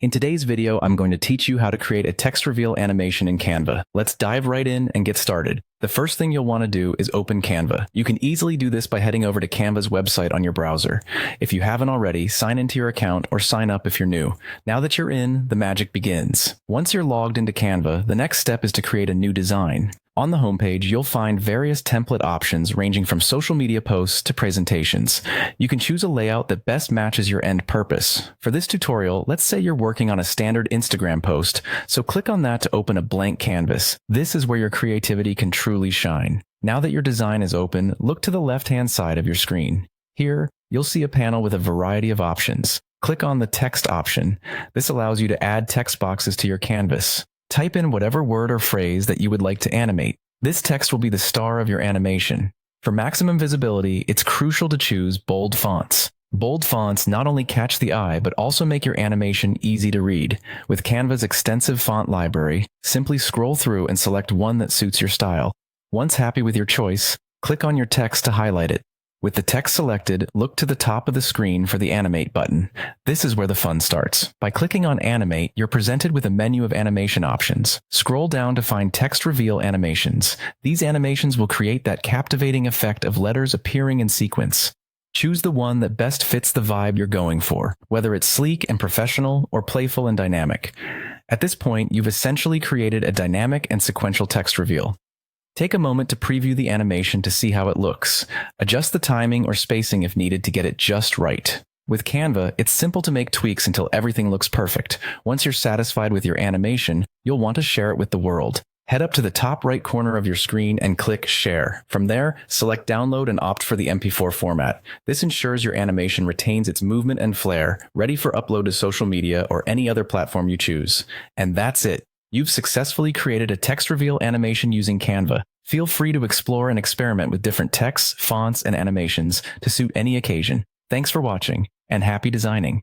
In today's video, I'm going to teach you how to create a text reveal animation in Canva. Let's dive right in and get started. The first thing you'll want to do is open Canva. You can easily do this by heading over to Canva's website on your browser. If you haven't already, sign into your account or sign up if you're new. Now that you're in, the magic begins. Once you're logged into Canva, the next step is to create a new design. On the homepage, you'll find various template options ranging from social media posts to presentations. You can choose a layout that best matches your end purpose. For this tutorial, let's say you're working on a standard Instagram post, so click on that to open a blank canvas. This is where your creativity can truly shine. Now that your design is open, look to the left-hand side of your screen. Here, you'll see a panel with a variety of options. Click on the text option. This allows you to add text boxes to your canvas. Type in whatever word or phrase that you would like to animate. This text will be the star of your animation. For maximum visibility, it's crucial to choose bold fonts. Bold fonts not only catch the eye, but also make your animation easy to read. With Canva's extensive font library, simply scroll through and select one that suits your style. Once happy with your choice, click on your text to highlight it. With the text selected, look to the top of the screen for the Animate button. This is where the fun starts. By clicking on Animate, you're presented with a menu of animation options. Scroll down to find Text Reveal Animations. These animations will create that captivating effect of letters appearing in sequence. Choose the one that best fits the vibe you're going for, whether it's sleek and professional or playful and dynamic. At this point, you've essentially created a dynamic and sequential text reveal. Take a moment to preview the animation to see how it looks. Adjust the timing or spacing if needed to get it just right. With Canva, it's simple to make tweaks until everything looks perfect. Once you're satisfied with your animation, you'll want to share it with the world. Head up to the top right corner of your screen and click Share. From there, select Download and opt for the MP4 format. This ensures your animation retains its movement and flair, ready for upload to social media or any other platform you choose. And that's it. You've successfully created a text reveal animation using Canva. Feel free to explore and experiment with different texts, fonts, and animations to suit any occasion. Thanks for watching, and happy designing.